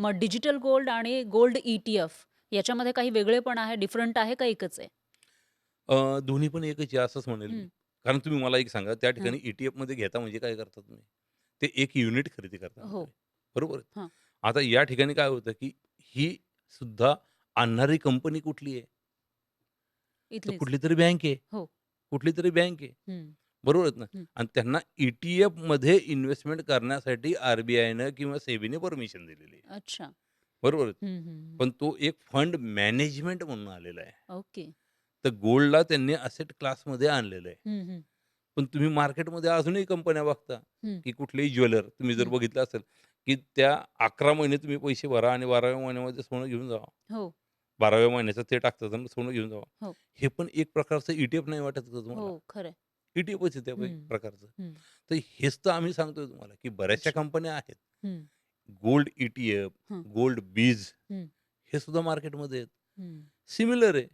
मग digital gold आणि gold E-T-F याच्यामध्ये काही वेगळेपण आहे, डिफरंट आहे का एकच आहे? दोन्ही पण एकच आहे असंच म्हणेल मी. हं, कारण तुम्ही मला एक सांगा, त्या हं. ठिकाणी ई-टी-एफमध्ये घेता म्हणजे काय करता तुम्ही? ते एक युनिट खरेदी करता ना हो. तुम्ही, बरोबर आहे. हां. आता या ठिकाणी काय होतं, की ही सुद्धा आणणारी कंपनी कुठली आहे? तर इथलीच. कुठलीतरी बँक आहे. हो. कुठलीतरी बँक आहे. हं, बरोबर आहेत ना? हं. आणि त्यांना ई-टी-एफमध्ये इन्व्हेस्टमेंट करण्यासाठी आर-बी-आयनं किंवा सेबीने परमिशन दिलेली आहे. अच्छा. बरोबर आहे. हं, हं, हं. पण तो एक फंड मॅनेजमेंट म्हणून आलेला आहे. ओके. तर गोल्डला त्यांनी असेट क्लासमध्ये आणलेलं आहे. हं, हं, पण तुम्ही मार्केटमध्ये अजूनही कंपन्या बघता, हं, की कुठलेही ज्वेलर तुम्ही जर हं. बघितलं असेल, की त्या 11 महिने तुम्ही पैसे भरा आणि 12व्या महिन्यामध्ये सोनं घेऊन जावा. हो, 12व्या महिन्याचं ते टाकतात आणि सोनं घेऊन जावा. हो, हे पण एक प्रकारचं ई नाही वाटत का हो. तुम्हाला? खरं आहे. ई-टी-एफच आहे त्या एक हं, प्रकारचं. हं. तर हेच तर आम्ही सांगतोय तुम्हाला, की बऱ्याचशा अच्छा. कंपन्या आहेत. हं, गोल्ड ई-टी-एफ, हं, गोल्ड बीज हं, हे सुद्धा मार्केटमध्ये आहेत. हं, सिमिलर आहे.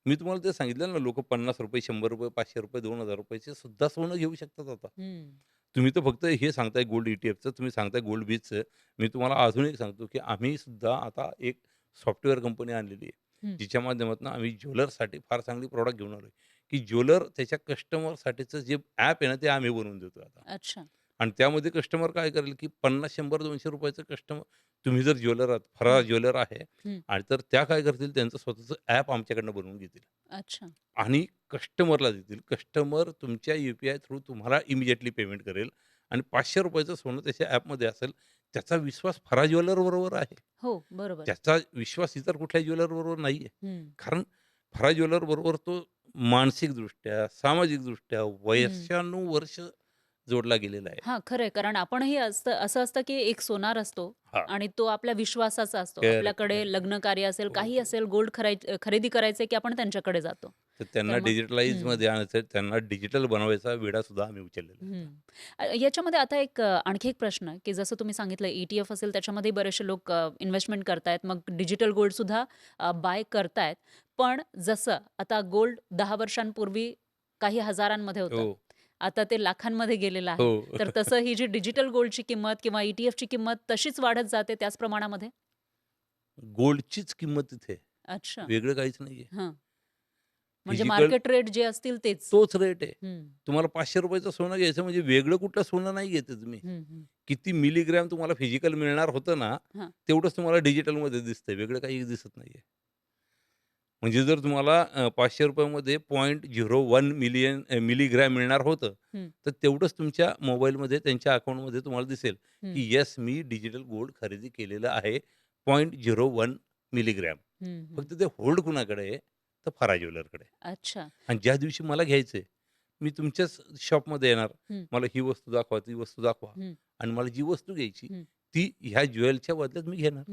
मी तुम्हाला ते सांगितलं ना, लोकं ₹50, ₹100, ₹500, ₹2000 चे सुद्धा सोनं घेऊ शकतात आता. हं. तुम्ही तर फक्त हे सांगताय गोल्ड ई-टी-एफचं, तुम्ही सांगताय गोल्ड बीजचं. मी तुम्हाला अजून एक सांगतो, की आम्ही सुद्धा आता एक सॉफ्टवेअर कंपनी आणलेली आहे. हं. जिच्या माध्यमातून आम्ही ज्वेलर्ससाठी फार चांगली प्रॉडक्ट घेऊन आलोय, की ज्वेलर त्याच्या कस्टमरसाठीचं जे ॲप आहे ना, ते आम्ही बनवून देतोय आता. अच्छा. आणि त्यामध्ये कस्टमर काय करेल, की 50, 100, ₹200 कस्टमर तुम्ही जर ज्वेलर आहात, फराळ हं, ज्वेलर आहे हं. आणि तर त्या काय करतील त्यांचं स्वतःचं ॲप आमच्याकडनं बनवून घेतील अच्छा. आणि कस्टमरला देतील. कस्टमर तुमच्या यू-पी-आय थ्रू तुम्हाला इमिडिएटली पेमेंट करेल आणि ₹500 चं सोनं त्याच्या ॲपमध्ये असेल. त्याचा विश्वास फराळ ज्वेलरबरोबर आहे. हो, बरोबर. त्याचा विश्वास इतर कुठल्याही ज्वेलरबरोबर नाहीये. हं, कारण फराळ ज्वेलरबरोबर तो मानसिकदृष्ट्या, सामाजिकदृष्ट्या हं. वर्षानुवर्ष जोडला गेलेला आहे. हां, खरं आहे. कारण आपणही असं असतं, की एक सोनार असतो हां. आणि तो आपल्या विश्वासाचा असतो. करेक्ट, आपल्याकडे करेक्ट. लग्न कार्य असेल, हो, काही हो. असेल, गोल्ड खरेदी करायचं की आपण त्यांच्याकडे जातो. तर तर त्यांना मग हं. डिजिटलाइजमध्ये आणायचं त्यांना डिजिटल बनवायचा विडासुद्धा आम्ही उचललेला आहे हं. आता. याच्यामध्ये आता एक आणखी एक प्रश्न की जसं तुम्ही सांगितलं ई-टी-एफ असेल त्याच्यामध्ये बरेचसे लोक इन्व्हेस्टमेंट करतायत. मग डिजिटल गोल्डसुद्धा बाय करतायत. पण जसं आता गोल्ड 10 वर्षांपूर्वी काही हजारांमध्ये होतं. हो, आता ते लाखांमध्ये गेलेलं आहे. हो. तर तसं ही जी डिजिटल गोल्डची किंमत किंवा ई-टी-एफची किंमत तशीच वाढत जाते त्याच प्रमाणामध्ये? गोल्डचीच किंमत तिथे आहे. अच्छा. वेगळं काहीच नाहीये. हां. म्हणजे फिजिकल मार्केट रेट जे असतील तेच. तोच रेट आहे. हं. तुम्हाला ₹500 चं सोनं घ्यायचं म्हणजे वेगळं कुठलं सोनं नाही घेत तुम्ही. हं, हं. किती मिलीग्रॅम तुम्हाला फिजिकल मिळणार होतं ना, हां. तेवढंच तुम्हाला डिजिटलमध्ये दिसतंय. वेगळं काही दिसत नाहीये. म्हणजे जर तुम्हाला ₹500 मध्ये 0.01 मिलीग्रॅम मिळणार होतं, हं, तर तेवढंच तुमच्या मोबाईलमध्ये त्यांच्या अकाउंटमध्ये तुम्हाला दिसेल, हं, की येस मी डिजिटल गोल्ड खरेदी केलेलं आहे 0.01 मिलीग्रॅम. हं, हं. फक्त ते होल्ड कुणाकडे आहे? तर फरार ज्वेलरकडे आहे. अच्छा. आणि ज्या दिवशी मला घ्यायचंय, मी तुमच्याच शॉपमध्ये येणार. हं, मला ही वस्तू दाखवा, ती वस्तू दाखवा हं, आणि मला जी वस्तू घ्यायची, हं. ती ह्या ज्वेलच्या बदल्यात मी घेणार.